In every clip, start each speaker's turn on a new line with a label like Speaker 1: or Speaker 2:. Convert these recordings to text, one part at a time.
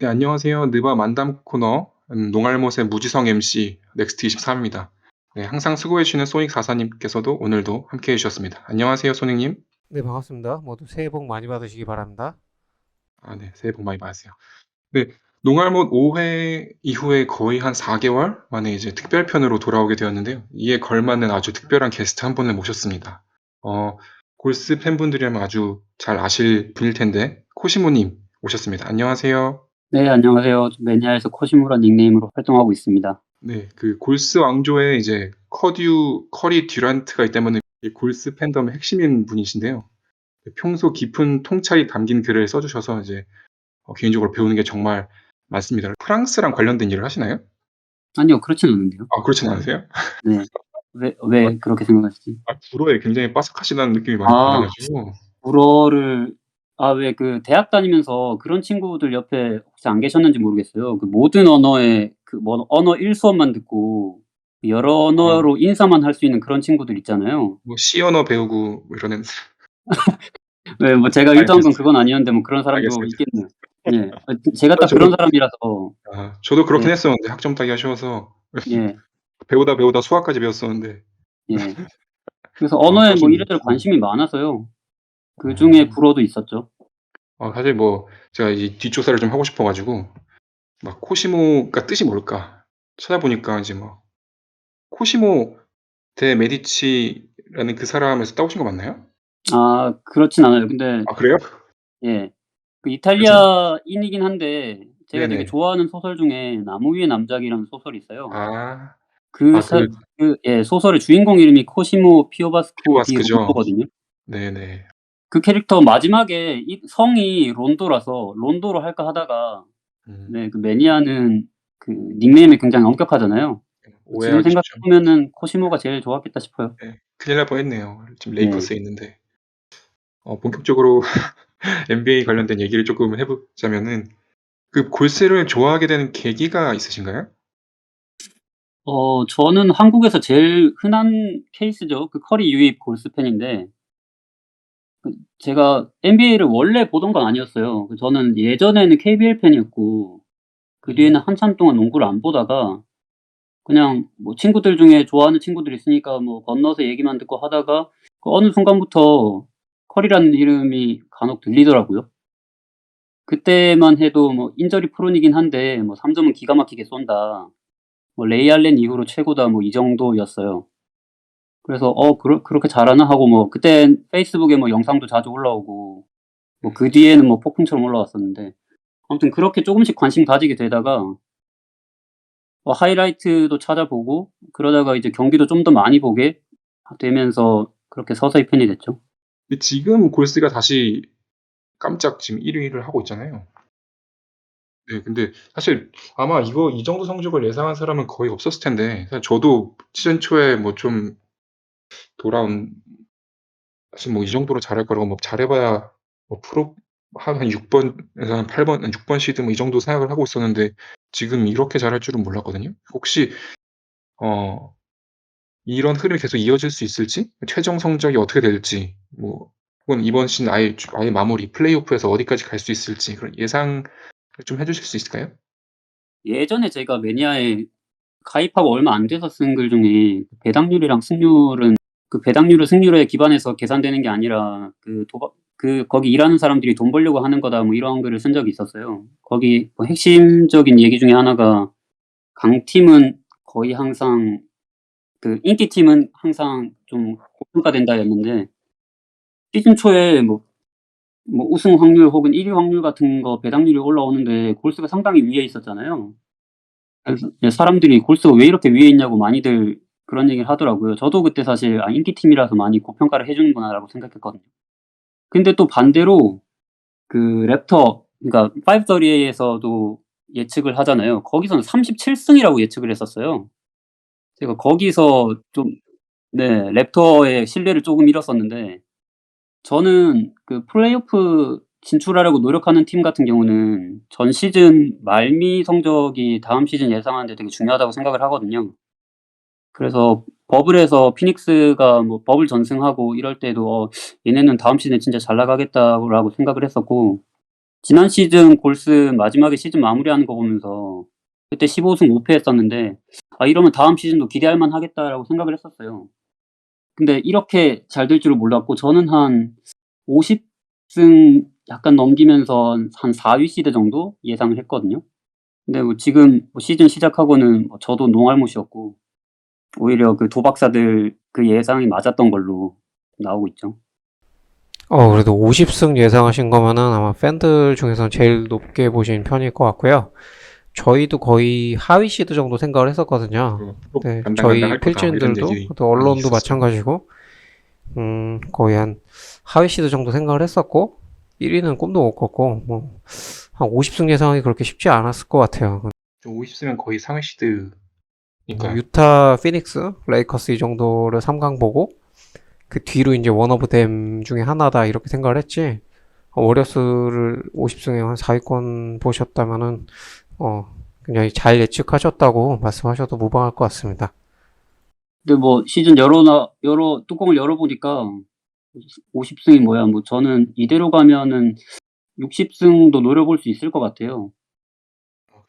Speaker 1: 네, 안녕하세요. 느바 만담 코너 농알못의 무지성 MC 넥스트 23입니다. 네, 항상 수고해 주시는 소닉 사사님께서도 오늘도 함께 해 주셨습니다. 안녕하세요, 소닉님.
Speaker 2: 네, 반갑습니다. 모두 새해 복 많이 받으시기 바랍니다.
Speaker 1: 아, 네, 새해 복 많이 받으세요. 네, 농알못 5회 이후에 거의 한 4개월 만에 이제 특별편으로 돌아오게 되었는데요. 이에 걸맞는 아주 특별한 게스트 한 분을 모셨습니다. 어, 골스 팬분들이라면 아주 잘 아실 분일 텐데 코시모님 오셨습니다. 안녕하세요.
Speaker 3: 네, 안녕하세요. 매니아에서 코시무라 닉네임으로 활동하고 있습니다.
Speaker 1: 네, 그 골스 왕조에 이제 커리 듀란트가 있다면 이 골스 팬덤의 핵심인 분이신데요. 평소 깊은 통찰이 담긴 글을 써주셔서 이제 개인적으로 배우는 게 정말 많습니다. 프랑스랑 관련된 일을 하시나요?
Speaker 3: 아니요, 그렇진 않은데요.
Speaker 1: 아, 그렇진 않으세요?
Speaker 3: 네. 왜,
Speaker 1: 아,
Speaker 3: 왜 그렇게 생각하시지?
Speaker 1: 불어에 굉장히 빠삭하시다는 느낌이 많이
Speaker 3: 아,
Speaker 1: 받아가지고.
Speaker 3: 불어를, 왜 그 대학 다니면서 그런 친구들 옆에 혹시 안 계셨는지 모르겠어요. 그 모든 언어의 언어 1수업만 듣고 여러
Speaker 1: 아,
Speaker 3: 언어로 인사만 할 수 있는 그런 친구들 있잖아요.
Speaker 1: 뭐 C언어 배우고 뭐 이러는.
Speaker 3: 네, 뭐 제가 의도한 건
Speaker 1: 알겠어요.
Speaker 3: 그건 아니었는데 뭐 그런 사람도
Speaker 1: 알겠습니다.
Speaker 3: 있겠네요. 예. 제가 딱 그런
Speaker 1: 저도,
Speaker 3: 사람이라서,
Speaker 1: 저도
Speaker 3: 예,
Speaker 1: 그렇긴 했었는데 학점 따기 하셔서
Speaker 3: 예,
Speaker 1: 배우다 수학까지 배웠었는데.
Speaker 3: 예. 그래서 언어에 뭐
Speaker 1: 그러시면.
Speaker 3: 이래저래 관심이 많아서요. 그중에
Speaker 1: 어,
Speaker 3: 불어도 있었죠.
Speaker 1: 사실 뭐 제가 이 뒷조사를 좀 하고 싶어가지고 막 코시모가 뜻이 뭘까 찾아보니까 이제 뭐 코시모 데 메디치라는 그 사람에서 따오신 거 맞나요?
Speaker 3: 그렇진 않아요. 근데
Speaker 1: 아, 그래요?
Speaker 3: 예. 그
Speaker 1: 그래서.
Speaker 3: 이탈리아인이긴 한데 제가 되게
Speaker 1: 네네.
Speaker 3: 좋아하는 소설 중에 나무 위의 남자기라는 소설이 있어요.
Speaker 1: 아,
Speaker 3: 그 사
Speaker 1: 그
Speaker 3: 예, 소설의 주인공 이름이 코시모 피오바스코 디
Speaker 1: 피오바스크죠.
Speaker 3: 론도거든요.
Speaker 1: 네네.
Speaker 3: 그 캐릭터 마지막에 이 성이 론도라서 론도로 할까 하다가,
Speaker 1: 음,
Speaker 3: 네, 그 매니아는 그 닉네임이 굉장히 엄격하잖아요. 지금
Speaker 1: 오해하기
Speaker 3: 생각해
Speaker 1: 쉽죠.
Speaker 3: 보면은 코시모가 제일 좋았겠다 싶어요.
Speaker 1: 네. 큰일 날 뻔했네요. 지금
Speaker 3: 예.
Speaker 1: 레이커스에 있는데. 본격적으로 NBA 관련된 얘기를 조금 해보자면은 그 골스를 좋아하게 되는 계기가 있으신가요?
Speaker 3: 저는 한국에서 제일 흔한 케이스죠. 그 커리 유입 골스 팬인데, 그 제가 NBA를 원래 보던 건 아니었어요. 저는 예전에는 KBL 팬이었고 그 뒤에는
Speaker 1: 음.
Speaker 3: 한참 동안 농구를 안 보다가 그냥 뭐 친구들 중에 좋아하는 친구들이 있으니까 뭐 건너서 얘기만 듣고 하다가 그 어느 순간부터 커리라는 이름이 간혹 들리더라고요. 그때만 해도 뭐 인저리 프론이긴 한데 뭐 3 점은 기가 막히게 쏜다. 뭐 레이 알렌 이후로 최고다 뭐 이 정도였어요. 그래서 그렇게 잘하나 하고 뭐 그땐 페이스북에 뭐 영상도 자주 올라오고 뭐 그 뒤에는 뭐 폭풍처럼 올라왔었는데, 아무튼 그렇게 쪼금씩 관심 가지게 되다가 하이라이트도 찾아보고 그러다가 이제 경기도 좀 더 많이 보게 되면서 그렇게 서서히 팬이 됐죠.
Speaker 1: 근데 지금 골스가 다시 깜짝 지금 1위를 하고 있잖아요. 네, 근데 사실 아마 이 정도 성적을 예상한 사람은 거의 없었을 텐데, 사실 저도 시즌 초에 뭐 좀 돌아온, 사실 뭐 이 정도로 잘할 거라고 뭐 잘해봐야 뭐 프로 한 6번에서 한 8번, 6번 시드 뭐 이 정도 생각을 하고 있었는데 지금 이렇게 잘할 줄은 몰랐거든요. 혹시 어, 이런 흐름이 계속 이어질 수 있을지, 최종 성적이 어떻게 될지, 뭐 혹은 이번 시즌 아예 마무리 플레이오프에서 어디까지 갈 수 있을지 그런 예상을 좀 해주실 수 있을까요?
Speaker 3: 예전에 제가 매니아에 가입하고 얼마 안 돼서 쓴 글 중에 배당률이랑 승률은 그 배당률을 승률에 기반해서 계산되는 게 아니라 거기 일하는 사람들이 돈 벌려고 하는 거다 뭐 이런 글을 쓴 적이 있었어요. 거기 뭐 핵심적인 얘기 중에 하나가 강팀은 거의 항상 그 인기팀은 항상 좀 고평가된다였는데, 시즌 초에 뭐 우승 확률 혹은 1위 확률 같은 거 배당률이 올라오는데 골스가 상당히 위에 있었잖아요. 그래서 사람들이 골스가 왜 이렇게 위에 있냐고 많이들 그런 얘기를 하더라고요. 저도 그때 사실 인기팀이라서 많이 고평가를 해 주는구나라고 생각했거든요. 근데 또 반대로 그 랩터, 그러니까 538에서도 예측을 하잖아요. 거기서는 37승이라고 예측을 했었어요. 제가 거기서 좀, 네, 랩터의 신뢰를 조금 잃었었는데, 저는 그 플레이오프 진출하려고 노력하는 팀 같은 경우는 전 시즌 말미 성적이 다음 시즌 예상하는 데 되게 중요하다고 생각을 하거든요. 그래서 버블에서 피닉스가 뭐 버블 전승하고 이럴 때도 '얘네는 다음 시즌에 진짜 잘 나가겠다.'라고 생각을 했었고, 지난 시즌 골스 마지막에 시즌 마무리하는 거 보면서 그때 15승 5패 했었는데 이러면 다음 시즌도 기대할 만하겠다라고 생각을 했었어요. 근데 이렇게 잘 될 줄은 몰랐고 저는 한 50승 약간 넘기면서 한 4위 시드 정도 예상을 했거든요. 근데 뭐 지금 뭐 시즌 시작하고는 뭐 저도 농알못이었고 오히려 그 도박사들 그 예상이 맞았던 걸로 나오고 있죠.
Speaker 2: 그래도 50승 예상하신 거면은 아마 팬들 중에서는 제일 높게 보신 편일 것 같고요. 저희도 거의 하위 시드 정도 생각을 했었거든요. 네,
Speaker 1: 간당간당
Speaker 2: 저희
Speaker 1: 할 거다 이런
Speaker 2: 필진들도
Speaker 1: 얘기
Speaker 2: 또
Speaker 1: 많이
Speaker 2: 언론도
Speaker 1: 있었어요.
Speaker 2: 마찬가지고, 거의 한 하위 시드 정도 생각을 했었고, 1위는 꿈도 못 꿨고, 뭐, 한 50승 예상이 그렇게 쉽지 않았을 것 같아요.
Speaker 1: 50쓰면 거의 상위
Speaker 2: 뭐
Speaker 1: 시드니까요.
Speaker 2: 유타, 피닉스, 레이커스 이 정도를 3강 보고, 그 뒤로 이제 원 오브 댐 중에 하나다 이렇게 생각을 했지, 워리어스를 50승에 한 4위권 보셨다면은, 굉장히 잘 예측하셨다고 말씀하셔도 무방할 것 같습니다.
Speaker 3: 근데 뭐 시즌 뚜껑을 열어보니까 50승이 뭐야? 뭐 저는 이대로 가면은 60승도 노려볼 수 있을 것 같아요.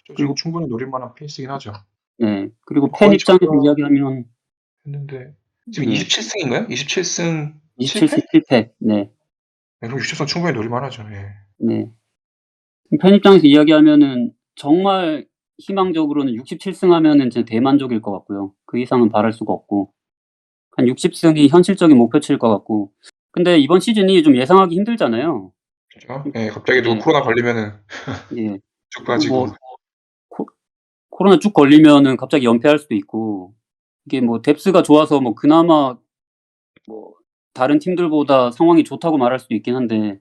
Speaker 1: 지금
Speaker 3: 그리고
Speaker 1: 충분히 노릴 만한 페이스긴 하죠.
Speaker 3: 네. 그리고 팬
Speaker 1: 거의
Speaker 3: 입장에서
Speaker 1: 저가
Speaker 3: 이야기하면
Speaker 1: 했는데 지금
Speaker 3: 네.
Speaker 1: 27승인가요? 27승
Speaker 3: 27승
Speaker 1: 7패?
Speaker 3: 7패. 네.
Speaker 1: 그럼 60승 충분히 노릴 만하죠. 예.
Speaker 3: 네. 팬 입장에서 이야기하면은 정말 희망적으로는 67승 하면은 진짜 대만족일 것 같고요. 그 이상은 바랄 수가 없고. 한 60승이 현실적인 목표치일 것 같고. 근데 이번 시즌이 좀 예상하기 힘들잖아요.
Speaker 1: 그죠? 예, 갑자기 누구
Speaker 3: 네.
Speaker 1: 코로나 걸리면은
Speaker 3: 예.
Speaker 1: 쭉
Speaker 3: 뭐
Speaker 1: 빠지고.
Speaker 3: 코 코로나 쭉 걸리면은 갑자기 연패할 수도 있고 이게 뭐 뎁스가 좋아서 뭐 그나마 뭐 다른 팀들보다 상황이 좋다고 말할 수도 있긴 한데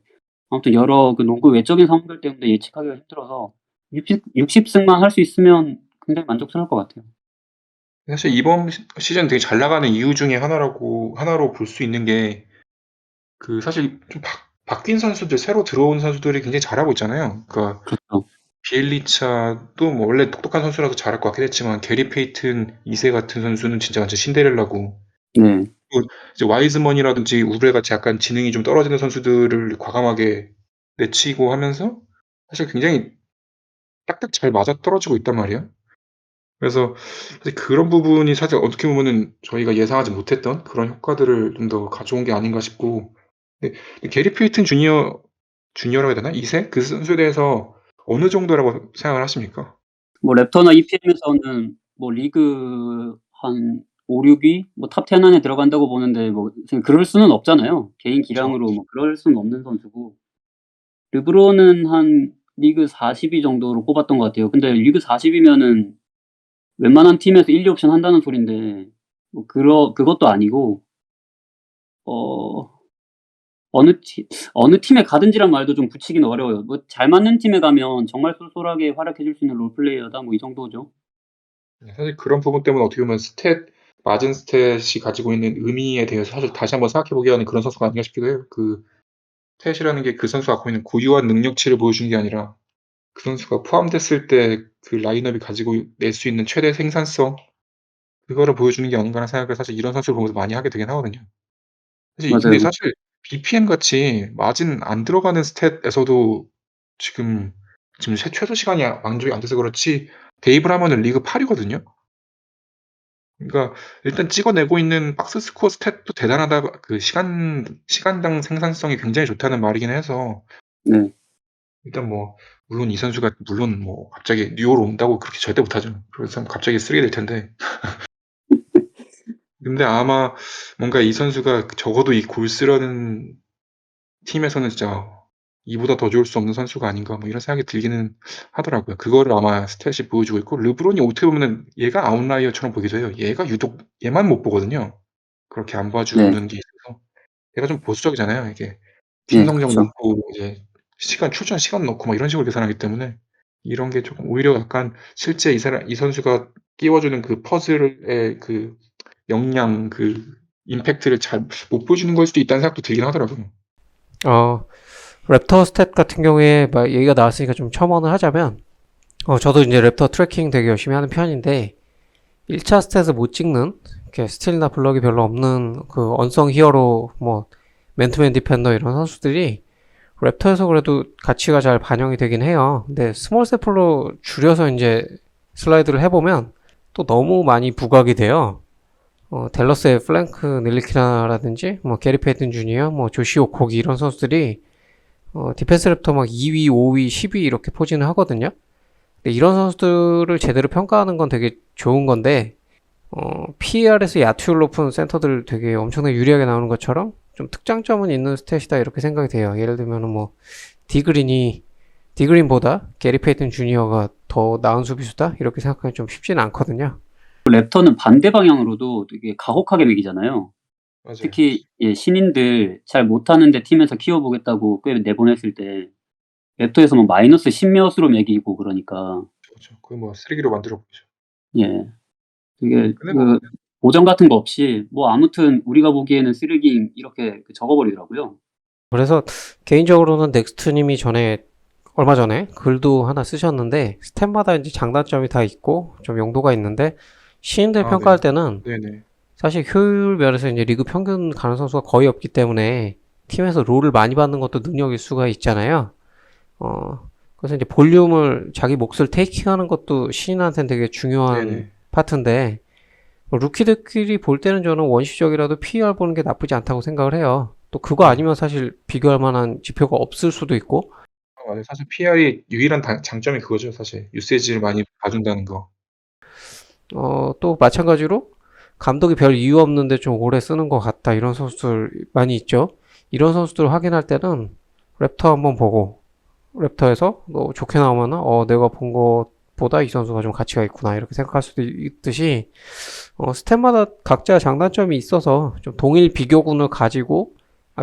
Speaker 3: 아무튼 여러 그 농구 외적인 상황들 때문에 예측하기가 힘들어서 60승만 할 수 있으면 굉장히 만족스러울 것 같아요.
Speaker 1: 사실 이번 시즌 되게 잘 나가는 이유 중에 하나로 볼 수 있는 게 그 사실 좀 바뀐 선수들, 새로 들어온 선수들이 굉장히 잘하고 있잖아요. 그러니까
Speaker 3: 그렇죠.
Speaker 1: 비엘리차도 뭐 원래 똑똑한 선수라서 잘할 것 같긴 했지만 게리 페이튼 2세 같은 선수는 진짜 완전 신데렐라고,
Speaker 3: 네.
Speaker 1: 또 이제 와이즈먼이라든지 우브레 같이 약간 지능이 좀 떨어지는 선수들을 과감하게 내치고 하면서 사실 굉장히 딱딱 잘 맞아떨어지고 있단 말이에요. 그래서 사실 그런 부분이 사실 어떻게 보면은 저희가 예상하지 못했던 그런 효과들을 좀 더 가져온 게 아닌가 싶고. 근데 게리 페이튼 주니어라고 해야 되나? 2세? 그 선수에 대해서 어느 정도라고 생각을 하십니까?
Speaker 3: 뭐 랩터나 EPM에서는 뭐 리그 한 5-6위 뭐 탑 10 안에 들어간다고 보는데 뭐 그럴 수는 없잖아요. 개인
Speaker 1: 그쵸.
Speaker 3: 기량으로 뭐 그럴 수는 없는 선수고. 르브론은 한 리그 40위 정도로 꼽았던 것 같아요. 근데 리그 40이면은 웬만한 팀에서 1, 2 옵션 한다는 소린데 뭐 그것도 아니고 어 어느 팀에 가든지란 말도 좀 붙이기는 어려워요. 뭐 잘 맞는 팀에 가면 정말 쏠쏠하게 활약해 줄 수 있는 롤 플레이어다 뭐 이 정도죠.
Speaker 1: 사실 그런 부분 때문에 어떻게 보면 맞은 스탯이 가지고 있는 의미에 대해서 사실 다시 한번 생각해 보게 하는 그런 선수가 아닌가 싶기도 해요. 그 스탯이라는 게 그 선수가 갖고 있는 고유한 능력치를 보여주는 게 아니라 그 선수가 포함됐을 때 그 라인업이 가지고 낼 수 있는 최대 생산성, 그거를 보여주는 게 아닌가라는 생각을 사실 이런 선수를 보면서 많이 하게 되긴 하거든요. 근데
Speaker 3: 맞아요.
Speaker 1: 사실 BPM 같이 마진 안 들어가는 스탯에서도 지금 최소 시간이 만족이 안 돼서 그렇지 대입을 하면은 리그 8위거든요. 그러니까 일단 찍어내고 있는 박스 스코어 스탯도 대단하다. 그 시간당 생산성이 굉장히 좋다는 말이긴 해서
Speaker 3: 네.
Speaker 1: 일단 뭐 물론 이 선수가 뭐 갑자기 뉴욕으로 온다고 그렇게 절대 못하죠. 그래서 갑자기 쓰게 될 텐데. 근데 아마 뭔가 이 선수가 적어도 이 골스라는 팀에서는 진짜 이보다 더 좋을 수 없는 선수가 아닌가 뭐 이런 생각이 들기는 하더라고요. 그거를 아마 스탯이 보여주고 있고, 르브론이 어떻게 보면은 얘가 아웃라이어처럼 보기도 해요. 얘가 유독 얘만 못 보거든요. 그렇게 안
Speaker 3: 네.
Speaker 1: 봐주는 게 있어서. 얘가 좀 보수적이잖아요. 이게 팀
Speaker 3: 네.
Speaker 1: 성적
Speaker 3: 그쵸.
Speaker 1: 넣고 이제 출전 시간 넣고 막 이런 식으로 계산하기 때문에 이런 게 조금 오히려 약간 실제 이 선수가 끼워주는 그 퍼즐의 그 역량, 그 임팩트를 잘 못 보여주는 걸 수도 있다는 생각도 들긴 하더라고요.
Speaker 2: 랩터 스탯 같은 경우에 막 얘기가 나왔으니까 좀 첨언을 하자면, 저도 이제 랩터 트래킹 되게 열심히 하는 편인데, 1차 스탯을 못 찍는, 이렇게 스틸이나 블럭이 별로 없는 그 언성 히어로, 뭐, 맨투맨 디펜더 이런 선수들이 랩터에서 그래도 가치가 잘 반영이 되긴 해요. 근데 스몰 샘플로 줄여서 이제 슬라이드를 해보면 또 너무 많이 부각이 돼요. 댈러스의 플랭크 닐리키나라든지 뭐 게리 페이튼 주니어, 뭐 조시 오코기 이런 선수들이 디펜스 랩터 막 2위, 5위, 10위 이렇게 포진을 하거든요. 근데 이런 선수들을 제대로 평가하는 건 되게 좋은 건데 PER에서 야투율 높은 센터들 되게 엄청나게 유리하게 나오는 것처럼 좀 특장점은 있는 스탯이다 이렇게 생각이 돼요. 예를 들면 뭐 디그린보다 게리 페이튼 주니어가 더 나은 수비수다 이렇게 생각하기 좀 쉽지는 않거든요.
Speaker 3: 랩터는 반대 방향으로도 되게 가혹하게 매기잖아요.
Speaker 1: 맞아요.
Speaker 3: 특히 신인들 잘 못하는데 팀에서 키워보겠다고 꽤 내보냈을 때 랩터에서 뭐 마이너스 10몇으로 매기고 그러니까
Speaker 1: 그렇죠. 거의 뭐 쓰레기로 만들어 버리죠.
Speaker 3: 예. 되게
Speaker 1: 근데 뭐
Speaker 3: 보정 같은 거 없이 뭐 아무튼 우리가 보기에는 쓰레기임 이렇게 적어버리더라고요.
Speaker 2: 그래서 개인적으로는 넥스트님이 얼마 전에 글도 하나 쓰셨는데 스탯마다 이제 장단점이 다 있고 좀 용도가 있는데 신인들 평가할 때는
Speaker 1: 네네.
Speaker 2: 사실 효율 면에서 이제 리그 평균 가는 선수가 거의 없기 때문에 팀에서 롤을 많이 받는 것도 능력일 수가 있잖아요. 그래서 이제 볼륨을 자기 몫을 테이킹하는 것도 신인한테는 되게 중요한
Speaker 1: 네네.
Speaker 2: 파트인데 루키들끼리 볼 때는 저는 원시적이라도 PER 보는 게 나쁘지 않다고 생각을 해요. 또 그거 아니면 사실 비교할 만한 지표가 없을 수도 있고
Speaker 1: 맞아요. 사실 PR이 유일한 장점이 그거죠, 사실. 유세지를 많이 봐준다는 거.
Speaker 2: 또 마찬가지로 감독이 별 이유 없는데 좀 오래 쓰는 것 같다 이런 선수들 많이 있죠. 이런 선수들 확인할 때는 랩터 한번 보고 랩터에서 너 좋게 나오면은 내가 본 것보다 이 선수가 좀 가치가 있구나 이렇게 생각할 수도 있듯이 스탯마다 각자 장단점이 있어서 좀 동일 비교군을 가지고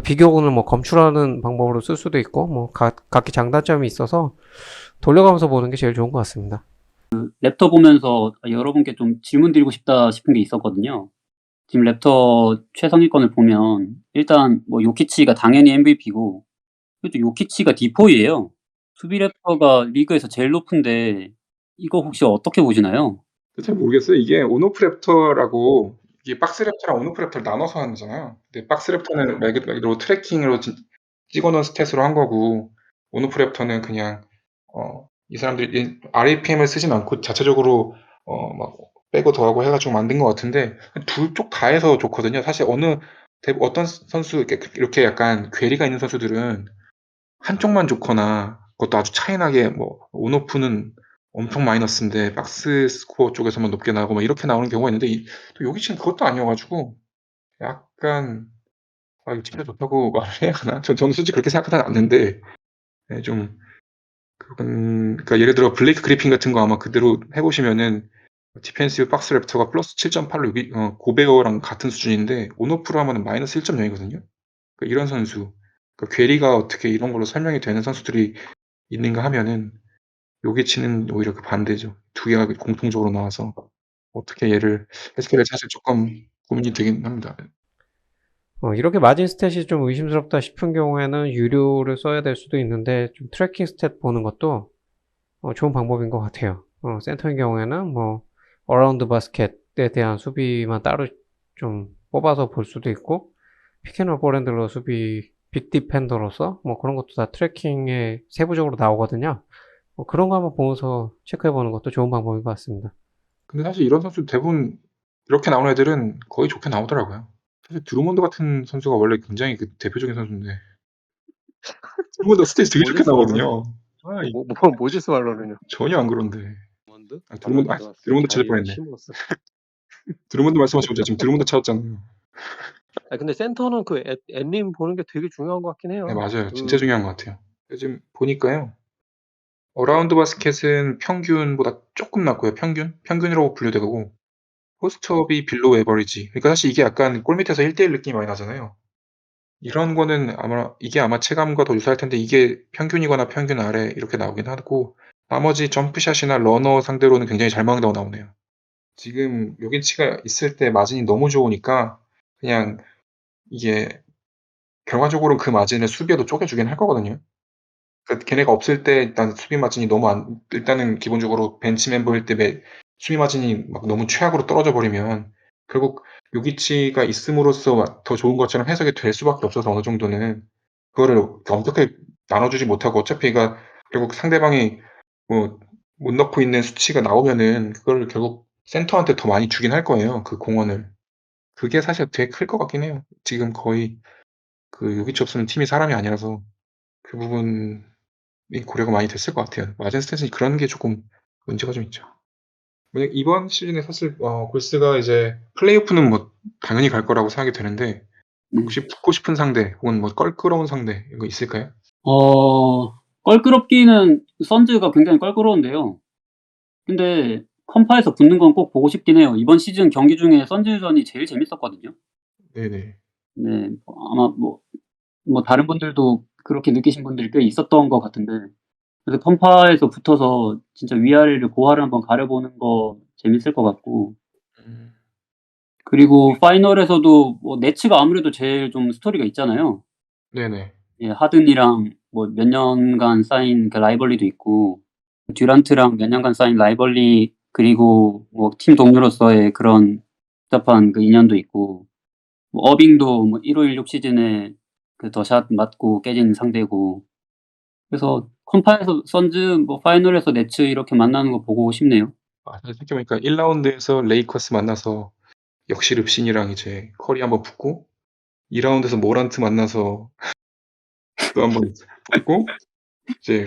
Speaker 2: 비교군을 뭐 검출하는 방법으로 쓸 수도 있고 뭐 각기 장단점이 있어서 돌려가면서 보는 게 제일 좋은 것 같습니다.
Speaker 3: 랩터 보면서 여러분께 좀 질문 드리고 싶다 싶은 게 있었거든요. 지금 랩터 최상위권을 보면 일단 뭐 요키치가 당연히 MVP고 그래도 요키치가 D4예요. 수비 랩터가 리그에서 제일 높은데 이거 혹시 어떻게 보시나요?
Speaker 1: 잘 모르겠어요. 이게 온오프 랩터라고 이게 박스 랩터랑 온오프 랩터를 나눠서 하잖아요. 근데 박스 랩터는 말 그대로 트래킹으로 찍어 놓은 스탯으로 한 거고 온오프 랩터는 그냥 이 사람들이 RAPM을 쓰진 않고 자체적으로 막 빼고 더하고 해 가지고 만든 것 같은데 둘 쪽 다 해서 좋거든요. 사실 어떤 선수 이렇게 약간 괴리가 있는 선수들은 한쪽만 좋거나 그것도 아주 차이나게 뭐 온오프는 엄청 마이너스인데 박스 스코어 쪽에서만 높게 나오고 막 이렇게 나오는 경우가 있는데 또 요기치는 그것도 아니어 가지고 약간 이거 진짜 좋다고 말을 해야 하나? 저는 솔직히 그렇게 생각하지는 않는데 네, 좀 그건 그러니까 예를 들어 블레이크 그리핀 같은 거 아마 그대로 해 보시면은 디펜시브 박스 랩터가 플러스 7.8로 고베어랑 같은 수준인데 온오프로 하면은 마이너스 1.0이거든요. 그러니까 이런 선수, 그러니까 괴리가 어떻게 이런 걸로 설명이 되는 선수들이 있는가 하면은 요기치는 오히려 그 반대죠. 두 개가 공통적으로 나와서 어떻게 얘를 해석해야 될지 사실 조금 고민이 되긴 합니다.
Speaker 2: 이렇게 마진 스탯이 좀 의심스럽다 싶은 경우에는 유료를 써야 될 수도 있는데 좀 트래킹 스탯 보는 것도 좋은 방법인 것 같아요. 센터인 경우에는 뭐 어라운드 바스켓에 대한 수비만 따로 좀 뽑아서 볼 수도 있고 피켄롤 볼핸들러 수비 빅 디펜더로서 뭐 그런 것도 다 트래킹에 세부적으로 나오거든요. 그런 거 한번 보면서 체크해 보는 것도 좋은 방법인 것 같습니다.
Speaker 1: 근데 사실 이런 선수 대부분 이렇게 나오는 애들은 거의 좋게 나오더라고요. 사실 드루먼드 같은 선수가 원래 굉장히 그 대표적인 선수인데 드루먼드 스탯이 되게 좋게
Speaker 4: 모지스 말론이?
Speaker 1: 나오거든요.
Speaker 4: 모지스 말론은요?
Speaker 1: 전혀 안 그런데.
Speaker 4: 드루먼드?
Speaker 1: 드루먼드 찾을 뻔했네.
Speaker 4: 시몬스.
Speaker 1: 드루먼드 말씀하시고 제가 지금 드루먼드 찾았잖아요.
Speaker 4: 근데 센터는 그 앤림 보는 게 되게 중요한 것 같긴 해요.
Speaker 1: 네, 맞아요. 진짜 중요한 것 같아요. 지금 보니까요. 어라운드 바스켓은 평균보다 조금 낮고요. 평균이라고 분류되고 포스트업이 빌로우 에버리지. 그러니까 사실 이게 약간 골 밑에서 1대1 느낌이 많이 나잖아요. 이런 거는 이게 아마 체감과 더 유사할 텐데 이게 평균이거나 평균 아래 이렇게 나오긴 하고 나머지 점프샷이나 러너 상대로는 굉장히 잘 막는다고 나오네요. 지금 요긴치가 있을 때 마진이 너무 좋으니까 그냥 이게 결과적으로 그 마진을 수비에도 쪼개주긴 할 거거든요. 그러니까 걔네가 없을 때 일단 수비 마진이 일단은 기본적으로 벤치 멤버일 때 수비 마진이 막 너무 최악으로 떨어져 버리면 결국 요기치가 있음으로써 더 좋은 것처럼 해석이 될 수밖에 없어서 어느 정도는 그거를 엄격하게 나눠주지 못하고 어차피 얘가 결국 상대방이 뭐 못 넣고 있는 수치가 나오면은 그걸 결국 센터한테 더 많이 주긴 할 거예요, 그 공헌을. 그게 사실 되게 클 것 같긴 해요. 지금 거의 그 요기치 없으면 팀이 사람이 아니라서 그 부분이 고려가 많이 됐을 것 같아요. 마젠 스탠슨이 그런 게 조금 문제가 좀 있죠. 만약 이번 시즌에 사실 골스가 이제 플레이오프는 뭐 당연히 갈 거라고 생각이 되는데 혹시 붙고 싶은 상대 혹은 뭐 껄끄러운 상대 이거 있을까요?
Speaker 3: 껄끄럽기는 선즈가 굉장히 껄끄러운데요. 근데 컴파에서 붙는 건 꼭 보고 싶긴 해요. 이번 시즌 경기 중에 선즈전이 제일 재밌었거든요.
Speaker 1: 네네.
Speaker 3: 네, 아마 뭐 다른 분들도 그렇게 느끼신 분들이 꽤 있었던 것 같은데, 그래서 컴파에서 붙어서 진짜 위아래를 고하를 한번 가려보는 거 재밌을 것 같고,
Speaker 1: 음.
Speaker 3: 그리고 파이널에서도 뭐 네츠가 아무래도 제일 좀 스토리가 있잖아요.
Speaker 1: 네네.
Speaker 3: 예, 하든이랑 뭐 몇 년간 쌓인 그 라이벌리도 있고, 듀란트랑 몇 년간 쌓인 라이벌리, 그리고 뭐 팀 동료로서의 그런 복잡한 그 인연도 있고, 뭐 어빙도 뭐 1516 시즌에 그 더샷 맞고 깨진 상대고, 그래서 컴파에서 선즈, 뭐 파이널에서 네츠 이렇게 만나는 거 보고 싶네요.
Speaker 1: 생각해보니까 1라운드에서 레이커스 만나서 역시 릅신이랑 이제 커리 한번 붙고 2라운드에서 모란트 만나서 또 한번 붙고 이제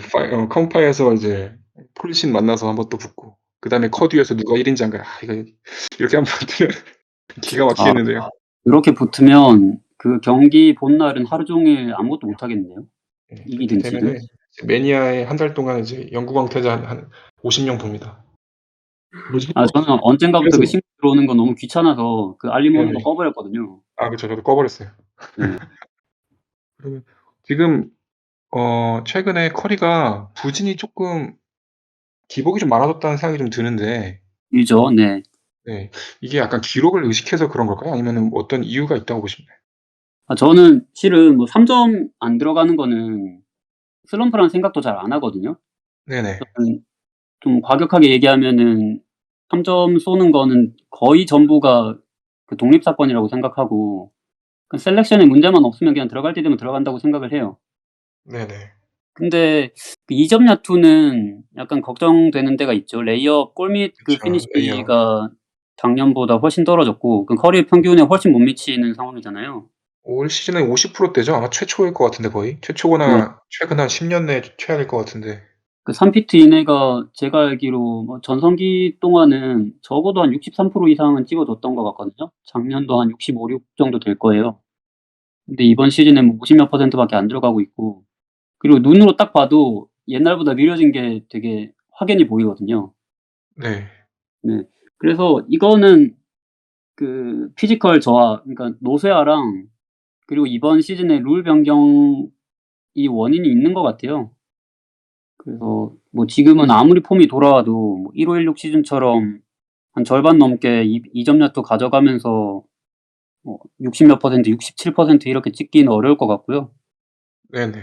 Speaker 1: 컴파에서 이제 폴신 만나서 한번 또 붙고 그 다음에 커듀에서 누가 1인자인가 이거 이렇게 한번 붙으면 기가
Speaker 3: 아,
Speaker 1: 막히겠는데요.
Speaker 3: 이렇게 붙으면 그 경기 본 날은 하루 종일 아무것도 못 하겠네요.
Speaker 1: 그렇게
Speaker 3: 이기든 지든.
Speaker 1: 되면은 매니아에 한 달 동안 이제 영구 광태자 한 50명 봅니다. 뭐지?
Speaker 3: 저는 언젠가부터 그
Speaker 1: 그래서
Speaker 3: 신고 들어오는 거 너무 귀찮아서 그 알림 오는 거
Speaker 1: 네네.
Speaker 3: 꺼버렸거든요.
Speaker 1: 그쵸. 저도 꺼버렸어요.
Speaker 3: 네.
Speaker 1: 그러면 지금 최근에 커리가 부진이 조금 기복이 좀 많아졌다는 생각이 좀 드는데
Speaker 3: 유저, 네.
Speaker 1: 네. 이게 약간 기록을 의식해서 그런 걸까요? 아니면은 어떤 이유가 있다고 보시나요?
Speaker 3: 저는 실은 뭐 3점 안 들어가는 거는 슬럼프라는 생각도 잘 안 하거든요.
Speaker 1: 네네.
Speaker 3: 저는 좀 과격하게 얘기하면은 3점 쏘는 거는 거의 전부가 그 독립사건이라고 생각하고, 그 셀렉션에 문제만 없으면 그냥 들어갈 때 되면 들어간다고 생각을 해요.
Speaker 1: 네네.
Speaker 3: 근데 그 2점 야투는 약간 걱정되는 데가 있죠. 레이업 골밑 그
Speaker 1: 그쵸. 레이업.
Speaker 3: 피니시가 작년보다 훨씬 떨어졌고, 그 커리어 평균에 훨씬 못 미치는 상황이잖아요.
Speaker 1: 올 시즌에 50%대죠? 아마 최초일 것 같은데 거의?
Speaker 3: 네.
Speaker 1: 최초거나 최근 한 10년 내에 최악일 것 같은데.
Speaker 3: 그 3피트 이내가 제가 알기로 뭐 전성기 동안은 적어도 한 63% 이상은 찍어줬던 것 같거든요. 작년도 한 65, 6 정도 될 거예요. 근데 이번 시즌에 뭐 50 몇 %밖에 안 들어가고 있고, 그리고 눈으로 딱 봐도 옛날보다 느려진 게 되게 확연히 보이거든요.
Speaker 1: 네.
Speaker 3: 네. 그래서 이거는 그 피지컬 저하, 그러니까 노쇠화랑, 그리고 이번 시즌에 룰 변경이 원인이 있는 것 같아요. 그래서 뭐 지금은 아무리 폼이 돌아와도 뭐 1516 시즌처럼 한 절반 넘게 2점 야투 가져가면서 뭐 60 몇 %, 67% 이렇게 찍기는 어려울 것 같고요.
Speaker 1: 네네.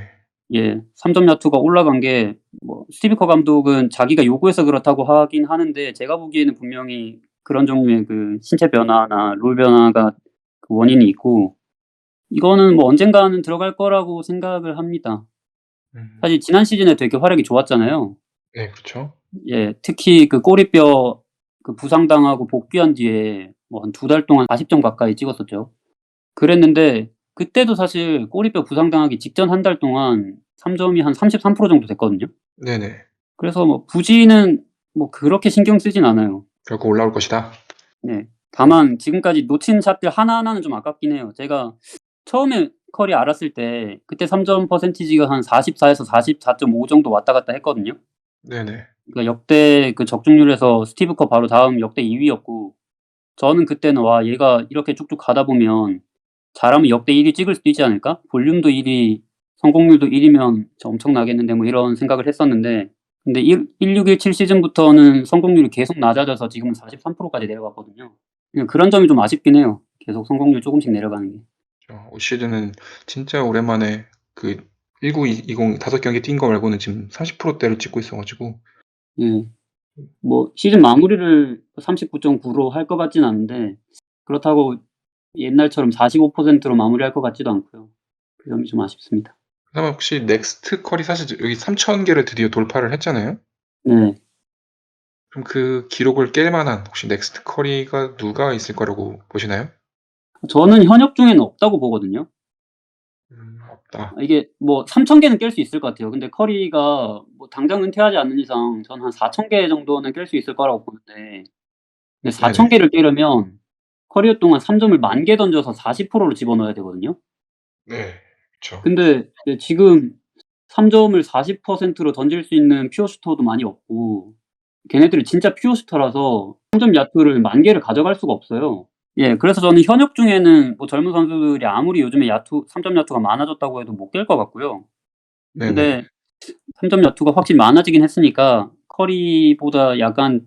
Speaker 3: 예. 3점 야투가 올라간 게 뭐 스티브 커 감독은 자기가 요구해서 그렇다고 하긴 하는데, 제가 보기에는 분명히 그런 종류의 그 신체 변화나 룰 변화가 그 원인이 있고, 이거는 뭐 언젠가는 들어갈 거라고 생각을 합니다.
Speaker 1: 음.
Speaker 3: 사실 지난 시즌에 되게 활약이 좋았잖아요.
Speaker 1: 네, 그렇죠.
Speaker 3: 예. 특히 그 꼬리뼈 그 부상당하고 복귀한 뒤에 뭐 한 2달 동안 40점 가까이 찍었었죠. 그랬는데 그때도 사실 꼬리뼈 부상당하기 직전 한 달 동안 3점이 한 33% 정도 됐거든요.
Speaker 1: 네네.
Speaker 3: 그래서 뭐 부진은 뭐 그렇게 신경 쓰진 않아요.
Speaker 1: 결국 올라올 것이다.
Speaker 3: 네. 다만 지금까지 놓친 샷들 하나하나는 좀 아깝긴 해요. 제가 처음에 커리 알았을 때 그때 3점 퍼센티지가 한 44에서 44.5 정도 왔다 갔다 했거든요.
Speaker 1: 네네.
Speaker 3: 그러니까 역대 그 적중률에서 스티브 커 바로 다음 역대 2위였고, 저는 그때는 '와, 얘가 이렇게 쭉쭉 가다 보면 잘하면 역대 1위 찍을 수도 있지 않을까? 볼륨도 1위, 성공률도 1위면 진짜 엄청나겠는데.' 뭐 이런 생각을 했었는데, 근데 16-17 시즌부터는 성공률이 계속 낮아져서 지금은 43%까지 내려갔거든요. 그런 점이 좀 아쉽긴 해요. 계속 성공률 조금씩 내려가는 게.
Speaker 1: 올 시즌은 진짜 오랜만에 그 19-20 5경기 뛴 거 말고는 지금 30%대를 찍고 있어 가지고
Speaker 3: 예. 뭐 시즌 마무리를 39.9로 할 것 같진 않은데, 그렇다고 옛날처럼 45%로 마무리할 것 같지도 않고요. 그 점이 좀 아쉽습니다.
Speaker 1: 그러면 혹시 넥스트 컬이 사실 여기 3,000개를 드디어 돌파를 했잖아요.
Speaker 3: 네.
Speaker 1: 그럼 그 기록을 깰 만한 혹시 넥스트 커리가 누가 있을 거라고 보시나요?
Speaker 3: 저는 현역 중에는 없다고 보거든요.
Speaker 1: 없다.
Speaker 3: 이게 뭐 3,000개는 깰 수 있을 것 같아요. 근데 커리가 뭐 당장 은퇴하지 않는 이상 저는 한 4,000개 정도는 깰 수 있을 거라고 보는데, 근데
Speaker 1: 네네.
Speaker 3: 4,000개를 깨려면 커리어 동안 3점을 10,000개 던져서 40%로 집어넣어야 되거든요.
Speaker 1: 네. 그쵸.
Speaker 3: 근데 지금 3점을 40%로 던질 수 있는 퓨어 슈터도 많이 없고, 걔네들이 진짜 퓨어 슈터라서 3점 야투를 10,000개를 가져갈 수가 없어요. 예, 그래서 저는 현역 중에는 뭐 젊은 선수들이 아무리 요즘에 3점 야투가 많아졌다고 해도 못 깰 것 같고요.
Speaker 1: 네네.
Speaker 3: 근데 3점 야투가 확실히 많아지긴 했으니까 커리보다 약간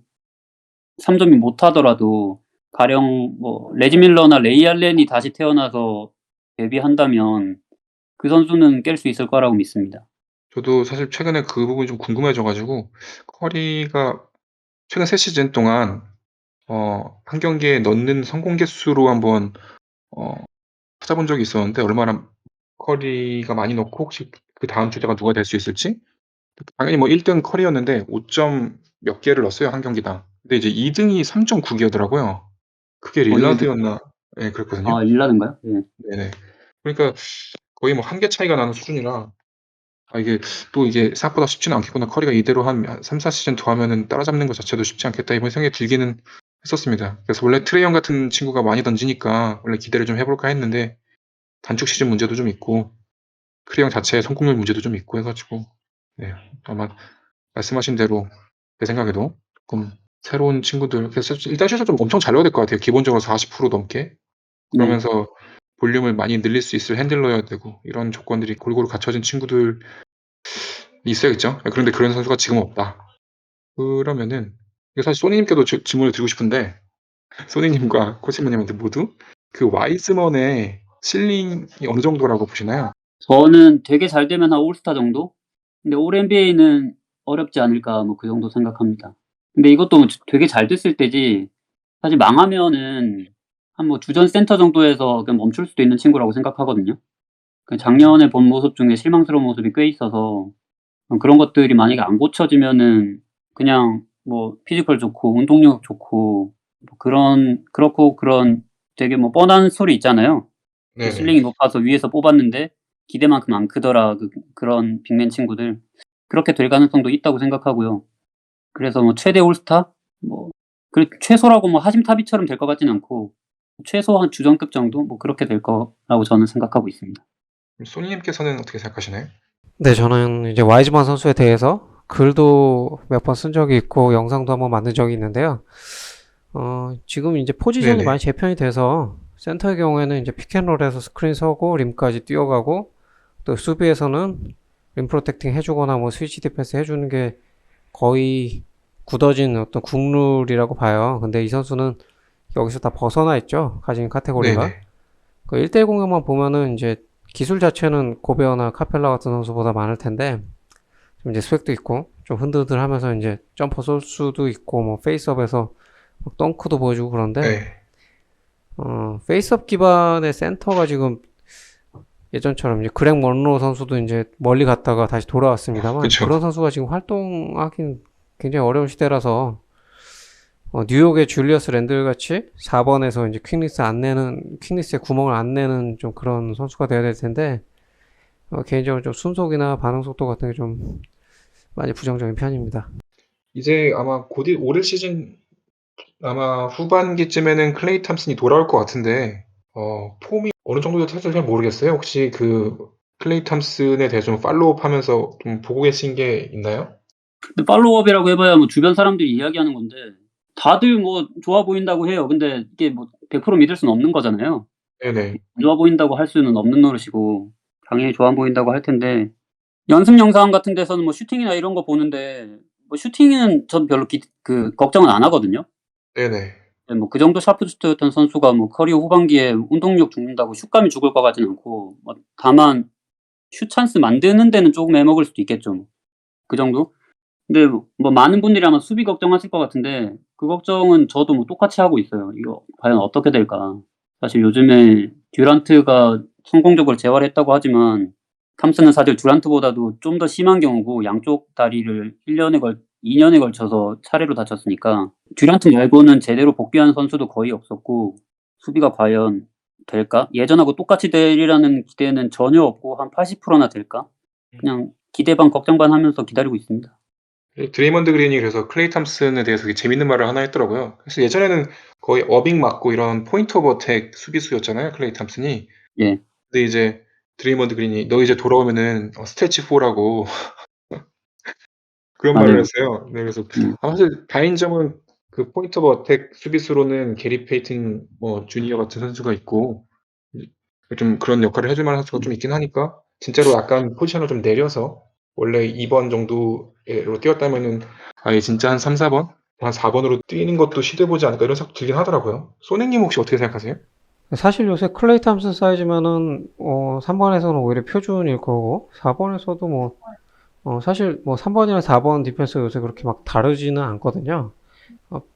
Speaker 3: 3점이 못하더라도 가령 뭐 레지 밀러나 레이 알렌이 다시 태어나서 데뷔한다면 그 선수는 깰 수 있을 거라고 믿습니다.
Speaker 1: 저도 사실 최근에 그 부분이 좀 궁금해져 가지고 커리가 최근 3 시즌 동안 한 경기에 넣는 성공 개수로 한번 어 찾아본 적이 있었는데 얼마나 커리가 많이 넣고 혹시 그다음 주자가 누가 될 수 있을지? 당연히 뭐 1 등 커리였는데 5점 몇 개를 넣었어요, 한 경기당. 근데 이제 2 등이 3.9 개였더라고요. 그게
Speaker 3: 이게
Speaker 1: 릴라드였나 예 그랬거든요.
Speaker 3: 릴라드인가요? 예.
Speaker 1: 네네. 그러니까 거의 뭐 1개 차이가 나는 수준이라 이게 또 이게 '생각보다 쉽지는 않겠구나. 커리가 이대로 한 3-4 시즌 더 하면은 따라잡는 것 자체도 쉽지 않겠다.' 이런 생각이 들기는 했었습니다. 그래서 원래 트레이 형 같은 친구가 많이 던지니까 원래 기대를 좀 해 볼까 했는데 단축 시즌 문제도 좀 있고 트레이 형 자체의 성공률 문제도 좀 있고 해 가지고 네 아마 말씀하신 대로 제 생각에도 쪼끔 새로운 친구들 그래서 일단 슛을 좀 엄청 잘 넣어야 될 것 같아요. 기본적으로 40% 넘게.
Speaker 3: 네.
Speaker 1: 그러면서 볼륨을 많이 늘릴 수 있을 핸들러여야 되고 이런 조건들이 골고루 갖춰진 친구들이 있어야겠죠. 예 그런데 그런 선수가 지금 없다. 그러면은 이게 사실 소니님께도 질문을 드리고 싶은데 소니님과 코치님한테 모두 그 와이즈먼의 실링이 어느 정도라고 보시나요?
Speaker 3: 저는 되게 잘 되면 한 올스타 정도? 근데 올 NBA는 어렵지 않을까 뭐 그 정도 생각합니다. 근데 이것도 되게 잘 됐을 때지 사실 망하면은 한 뭐 주전 센터 정도에서 그냥 멈출 수도 있는 친구라고 생각하거든요. 작년에 본 모습 중에 실망스러운 모습이 꽤 있어서 그런 것들이 만약에 안 고쳐지면은 그냥 뭐 피지컬 좋고 운동력 좋고 뭐 그런 되게 뭐 뻔한 소리 있잖아요.
Speaker 1: 네네.
Speaker 3: 실링이 높아서 위에서 뽑았는데 기대만큼 안 크더라. 그런 빅맨 친구들. 그렇게 될 가능성도 있다고 생각하고요. 그래서 뭐 최대 올스타? 뭐 최소라고 뭐 하심 타비처럼 될 것 같지는 않고 최소한 주전급 정도 뭐 그렇게 될 거라고 저는 생각하고 있습니다.
Speaker 1: 소니님께서는 어떻게 생각하시나요?
Speaker 2: 네, 저는 이제 와이즈만 선수에 대해서 글도 몇 번 쓴 적이 있고 영상도 한번 만든 적이 있는데요. 지금 이제 포지션이
Speaker 1: 네네.
Speaker 2: 많이 재편이 돼서 센터의 경우에는 이제 피켄롤에서 스크린 서고 림까지 뛰어가고 또 수비에서는 림 프로텍팅 해주거나 뭐 스위치 디펜스 해주는 게 거의 굳어진 어떤 국룰이라고 봐요. 근데 이 선수는 여기서 다 벗어나 있죠. 가진 카테고리가.
Speaker 1: 네네.
Speaker 2: 그 1대1 공격만 보면은 이제 기술 자체는 고베어나 카펠라 같은 선수보다 많을 텐데 좀 이제 스웩도 있고 좀 흔들흔들 하면서 이제 점퍼 쏠 수도 있고 뭐 페이스업에서 막 덩크도 보여주고 그런데
Speaker 1: 네.
Speaker 2: 페이스업 기반의 센터가 지금 예전처럼 이제 그렉 먼로 선수도 이제 멀리 갔다가 다시 돌아왔습니다만
Speaker 1: 그쵸.
Speaker 2: 그런 선수가 지금 활동하긴 굉장히 어려운 시대라서 뉴욕의 줄리어스 랜들 같이 4번에서 이제 퀵리스의 구멍을 안 내는 좀 그런 선수가 돼야 될 텐데 개인적으로 좀 순속이나 반응 속도 같은 게 좀 많이 부정적인 편입니다.
Speaker 1: 이제 아마 곧 올 시즌 아마 후반기쯤에는 클레이 탐슨이 돌아올 것 같은데 폼이 어느 정도 될지 사실 잘 모르겠어요. 혹시 그 클레이 탐슨에 대해서 좀 팔로우업하면서 좀 보고 계신 게 있나요?
Speaker 3: 근데 팔로우업이라고 해 봐야 뭐 주변 사람들이 이야기하는 건데 다들 뭐 좋아 보인다고 해요. 근데 이게 뭐 100% 믿을 수는 없는 거잖아요.
Speaker 1: 네네.
Speaker 3: 좋아 보인다고 할 수는 없는 노릇이고 당연히 좋아 보인다고 할 텐데 연습 영상 같은 데서는 뭐 슈팅이나 이런 거 보는데 뭐 슈팅은 전 별로 걱정은 안 하거든요.
Speaker 1: 네네.
Speaker 3: 네, 뭐 그 정도 샤프슈터였던 선수가 뭐 커리어 후반기에 운동력 죽는다고 슛감이 죽을 것 같지는 않고 뭐 다만 슛 찬스 만드는 데는 조금 애먹을 수도 있겠죠 뭐. 그 정도? 근데 뭐 많은 분들이 아마 수비 걱정하실 것 같은데 그 걱정은 저도 뭐 똑같이 하고 있어요. 이거 과연 어떻게 될까? 사실 요즘에 듀란트가 성공적으로 재활했다고 하지만 탐슨은 사실 듀란트보다도 좀 더 심한 경우고 양쪽 다리를 2년에 걸쳐서 차례로 다쳤으니까 듀란트 말고는 제대로 복귀한 선수도 거의 없었고 수비가 과연 될까? 예전하고 똑같이 되리라는 기대는 전혀 없고 한 80%나 될까? 그냥 기대 반 걱정 반 하면서 기다리고 있습니다.
Speaker 1: 드레이먼드 그린이 그래서 클레이 탐슨에 대해서 되게 재밌는 말을 하나 했더라고요. 그래서 예전에는 거의 어빙 맞고 이런 포인트 오브 어택 수비수였잖아요, 클레이 탐슨이.
Speaker 3: 예.
Speaker 1: 근데 이제 드레이먼드 그린이 너 이제 돌아오면은 스태치 4라고 그런 말을
Speaker 3: 맞아요.
Speaker 1: 했어요. 네, 그래서
Speaker 3: 음.
Speaker 1: 사실 다행인 점은 그 포인트 오브 어택 수비수로는 게리 페이튼 주니어 같은 선수가 있고 좀 그런 역할을 해줄 만한 선수가 좀 있긴 하니까 진짜로 약간 포지션을 좀 내려서 원래 2번 정도로 뛰었다면은 아예 진짜 한 3, 4번? 한 4번으로 뛰는 것도 시도해보지 않을까 이런 생각 들긴 하더라고요. 소닉님 혹시 어떻게 생각하세요?
Speaker 2: 사실 요새 클레이 탐슨 사이즈면은 3번에서는 오히려 표준일 거고 4번에서도 사실 3번이랑 4번 디펜스 요새 그렇게 막 다르지는 않거든요.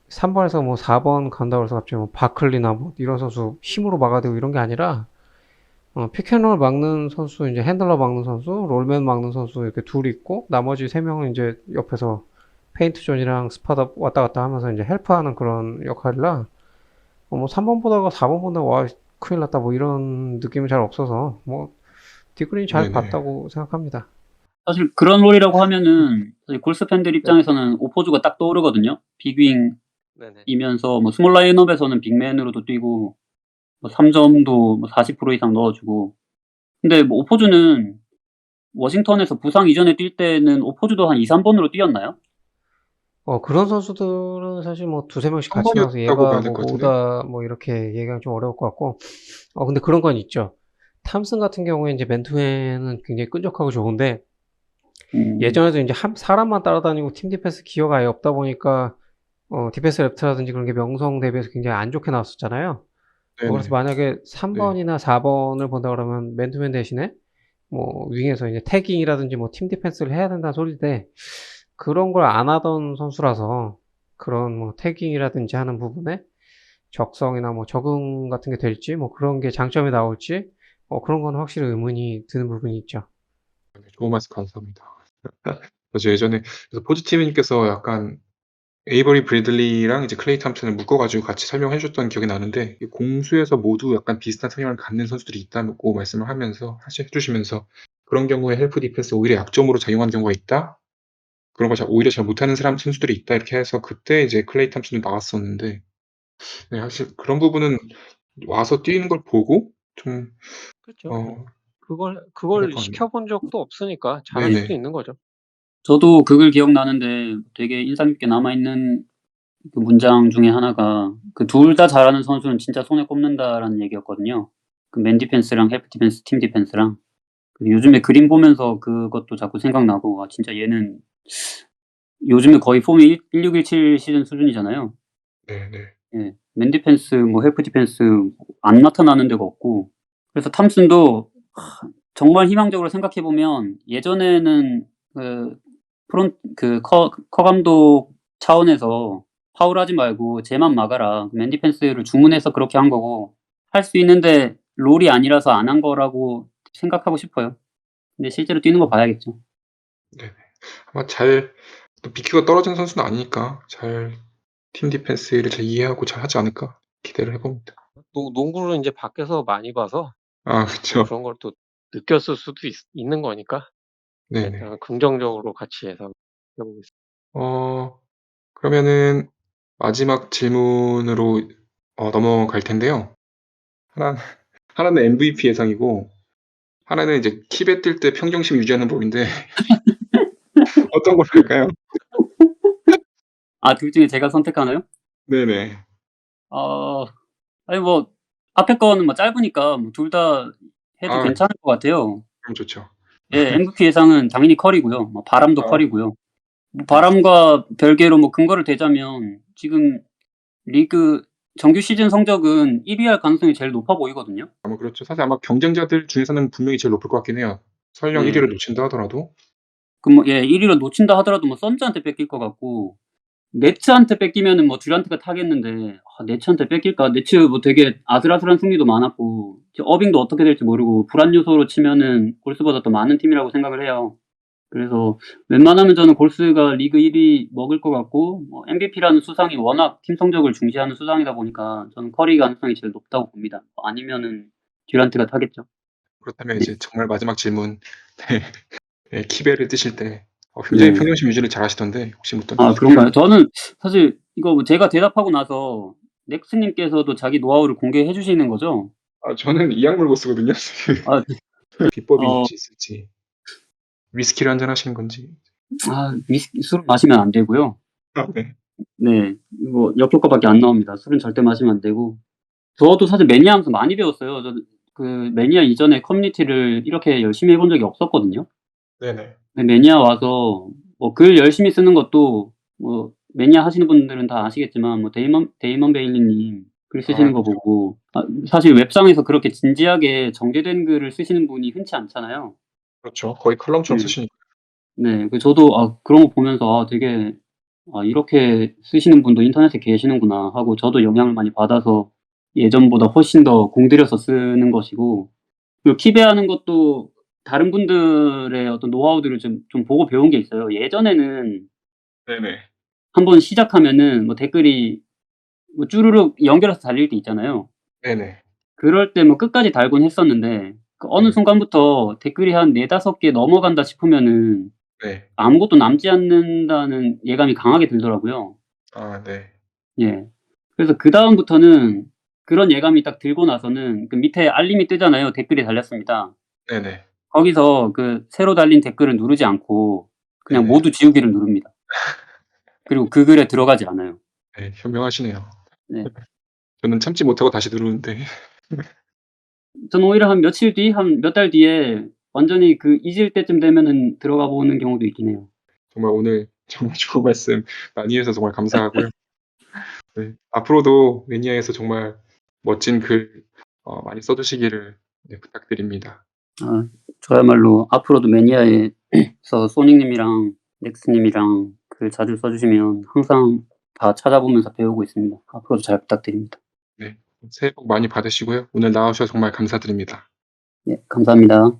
Speaker 2: 3번에서 4번 간다고 해서 갑자기 바클리나 이런 선수 힘으로 막아대고 이런 게 아니라 피켄롤 막는 선수, 이제 핸들러 막는 선수, 롤맨 막는 선수 이렇게 둘 있고 나머지 세 명은 이제 옆에서 페인트 존이랑 스팟업 왔다 갔다 하면서 이제 헬프하는 그런 역할이라 3번 보다가 4번 본다고 와 큰일 났다 이런 느낌이 잘 없어서 디그린이 잘
Speaker 1: 네네.
Speaker 2: 봤다고 생각합니다.
Speaker 3: 사실 그런 롤이라고 하면은 사실 골스 팬들 입장에서는 오포주가 딱 떠오르거든요. 빅윙이면서
Speaker 4: 네네.
Speaker 3: 스몰 라인업에서는 빅맨으로도 뛰고 3점도 40% 이상 넣어주고. 근데 오포주는 워싱턴에서 부상 이전에 뛸 때는 오포주도 한 2, 3번으로 뛰었나요?
Speaker 2: 그런 선수들은 사실 두세 명씩 같이 나와서
Speaker 1: 3번이었다고
Speaker 2: 얘가
Speaker 1: 봐야 될 것 같은데?
Speaker 2: 뭐다 이렇게 얘기하기 좀 어려울 것 같고 근데 그런 건 있죠. 탐슨 같은 경우에 이제 맨투맨은 굉장히 끈적하고 좋은데 예전에도 이제 사람만 따라다니고 팀 디펜스 기여가 아예 없다 보니까 디펜스 레프트라든지 그런 게 명성 대비해서 굉장히 안 좋게 나왔었잖아요. 그래서
Speaker 1: 네네.
Speaker 2: 만약에
Speaker 1: 네.
Speaker 2: 3번이나 4번을 본다 그러면 맨투맨 대신에 윙에서 이제 태깅이라든지 팀 디펜스를 해야 된다는 소리인데 그런 걸 안 하던 선수라서 그런 태깅이라든지 하는 부분에 적성이나 적응 같은 게 될지 그런 게 장점이 나올지 그런 건 확실히 의문이 드는 부분이 있죠.
Speaker 1: 좋은 말씀 감사합니다. 저 예전에 그래서 포지티브님께서 약간 에이버리 브래들리랑 이제 클레이 탐슨을 묶어가지고 같이 설명해 주셨던 기억이 나는데 공수에서 모두 약간 비슷한 성향을 갖는 선수들이 있다고 말씀을 해주시면서 그런 경우에 헬프 디펜스 오히려 약점으로 작용하는 경우가 있다. 그런 걸 오히려 잘 못하는 선수들이 있다 이렇게 해서 그때 이제 클레이 탐슨이 나왔었는데 네, 사실 그런 부분은 와서 뛰는 걸 보고 좀
Speaker 4: 그렇죠.
Speaker 1: 어,
Speaker 4: 그걸
Speaker 1: 할 것 같네요.
Speaker 4: 시켜본 적도 없으니까 잘할 수도
Speaker 1: 네네.
Speaker 4: 있는 거죠.
Speaker 3: 저도 그걸 기억나는데 되게 인상 깊게 남아있는 그 문장 중에 하나가 그 둘 다 잘하는 선수는 진짜 손에 꼽는다라는 얘기였거든요. 그 맨 디펜스랑 헬프 디펜스, 팀 디펜스랑. 요즘에 그림 보면서 그것도 자꾸 생각나고 와 진짜 얘는 요즘에 거의 폼이 1617 시즌 수준이잖아요.
Speaker 1: 네네.
Speaker 3: 예. 맨 디펜스 헬프 디펜스 안 나타나는 데가 없고. 그래서 탐슨도 정말 희망적으로 생각해 보면 예전에는 그 커 감독 차원에서 "파울하지 말고 쟤만 막아라." 맨 디펜스를 주문해서 그렇게 한 거고 할 수 있는데 롤이 아니라서 안 한 거라고 생각하고 싶어요. 근데 실제로 뛰는 거 봐야겠죠.
Speaker 1: 네네. 아마 또 BQ가 떨어진 선수는 아니니까 팀 디펜스를 잘 이해하고 잘 하지 않을까 기대를 해봅니다.
Speaker 4: 농구를 이제 밖에서 많이 봐서 또
Speaker 1: 그쵸.
Speaker 4: 그런 걸 또 느꼈을 수도 있는 거니까
Speaker 1: 네네.
Speaker 4: 일단 긍정적으로 같이 해서 해보겠습니다.
Speaker 1: 그러면은 마지막 질문으로 넘어갈 텐데요. 하나, 하나는 MVP 예상이고, 하나는 이제 킵에 뛸 때 평정심 유지하는 법인데, 어떤 걸 할까요?
Speaker 3: 둘 중에 제가 선택하나요?
Speaker 1: 네네.
Speaker 3: 아니 앞에 거는 짧으니까 둘 다 해도
Speaker 1: 아,
Speaker 3: 괜찮을 것 같아요.
Speaker 1: 그럼 좋죠.
Speaker 3: 예, MVP 예상은 당연히 커리고요. 바람도
Speaker 1: 아,
Speaker 3: 커리고요.
Speaker 1: 네.
Speaker 3: 바람과 별개로 근거를 대자면 지금 리그 정규 시즌 성적은 1위 할 가능성이 제일 높아 보이거든요.
Speaker 1: 그렇죠. 사실 아마 경쟁자들 중에서는 분명히 제일 높을 것 같긴 해요. 설령
Speaker 3: 예.
Speaker 1: 1위를 놓친다 하더라도.
Speaker 3: 예, 1위를 놓친다 하더라도 선즈한테 뺏길 것 같고 네츠한테 뺏기면은 뭐 듀란트가 타겠는데 네츠한테 뺏길까? 네츠 뭐 되게 아슬아슬한 승리도 많았고 어빙도 어떻게 될지 모르고 불안 요소로 치면은 골스보다 더 많은 팀이라고 생각을 해요. 그래서 웬만하면 저는 골스가 리그 1위 먹을 것 같고 뭐 MVP라는 수상이 워낙 팀 성적을 중시하는 수상이다 보니까 저는 커리 가능성이 제일 높다고 봅니다. 아니면은 듀란트가 타겠죠.
Speaker 1: 그렇다면
Speaker 3: 네.
Speaker 1: 이제 정말 마지막 질문. 네. 네, 키벨을 뜨실 때 굉장히
Speaker 3: 네.
Speaker 1: 평균심 유지를 잘하시던데 혹시 뭐
Speaker 3: 아,
Speaker 1: 던져주세요.
Speaker 3: 그런가요? 저는 사실 이거 뭐 제가 대답하고 나서 넥스님께서도 자기 노하우를 공개해 주시는 거죠?
Speaker 1: 저는 이 약물 못 쓰거든요.
Speaker 3: 아,
Speaker 1: 비법이
Speaker 3: 어,
Speaker 1: 혹시 있을지. 위스키를 한잔 하시는 건지.
Speaker 3: 술을 마시면 안 되고요.
Speaker 1: 네.
Speaker 3: 네, 이거 역효과밖에 안 나옵니다. 술은 절대 마시면 안 되고. 저도 사실 매니아 하면서 많이 배웠어요. 그 매니아 이전에 커뮤니티를 이렇게 열심히 해본 적이 없었거든요.
Speaker 1: 네네.
Speaker 3: 근데 매니아 와서 뭐 글 열심히 쓰는 것도 뭐 매니아 하시는 분들은 다 아시겠지만 뭐 데이먼 베일리님 글 쓰시는 거
Speaker 1: 그죠.
Speaker 3: 보고 사실 웹상에서 그렇게 진지하게 정제된 글을 쓰시는 분이 흔치 않잖아요.
Speaker 1: 그렇죠. 거의 컬럼처럼
Speaker 3: 네.
Speaker 1: 쓰시니까.
Speaker 3: 네. 저도 그런 거 보면서 되게 이렇게 쓰시는 분도 인터넷에 계시는구나 하고 저도 영향을 많이 받아서 예전보다 훨씬 더 공들여서 쓰는 것이고 그리고 키베하는 것도 다른 분들의 어떤 노하우들을 좀 보고 배운 게 있어요. 예전에는
Speaker 1: 네네.
Speaker 3: 한번 시작하면은 뭐 댓글이 뭐 쭈루룩 연결해서 달릴 때 있잖아요.
Speaker 1: 네네.
Speaker 3: 그럴 때 뭐 끝까지 달곤 했었는데 그 어느
Speaker 1: 네.
Speaker 3: 순간부터 댓글이 한 4-5개 넘어간다 싶으면은
Speaker 1: 네.
Speaker 3: 아무것도 남지 않는다는 예감이 강하게 들더라고요.
Speaker 1: 네.
Speaker 3: 예. 그래서 그다음부터는 그런 예감이 딱 들고 나서는 그 밑에 알림이 뜨잖아요. 댓글이 달렸습니다.
Speaker 1: 네네.
Speaker 3: 거기서 그 새로 달린 댓글을 누르지 않고 그냥
Speaker 1: 네네.
Speaker 3: 모두 지우기를 누릅니다. 그리고 그 글에 들어가지 않아요.
Speaker 1: 네. 현명하시네요.
Speaker 3: 네.
Speaker 1: 저는 참지 못하고 다시 누르는데.
Speaker 3: 저는 오히려 한 며칠 뒤, 한 몇 달 뒤에 완전히 잊을 때쯤 되면은 들어가 보는 경우도 있긴 해요.
Speaker 1: 정말 오늘 정말 좋은 말씀 많이 해주셔서 정말 감사하고요. 네. 앞으로도 매니아에서 정말 멋진 글 많이 써 주시기를 네 부탁드립니다.
Speaker 3: 저야말로 앞으로도 매니아에서 소닉님이랑 넥스님이랑 글 자주 써 주시면 항상 다 찾아보면서 배우고 있습니다. 앞으로도 잘 부탁드립니다.
Speaker 1: 네. 새해 복 많이 받으시고요. 오늘 나와 주셔서 정말 감사드립니다.
Speaker 3: 네, 감사합니다.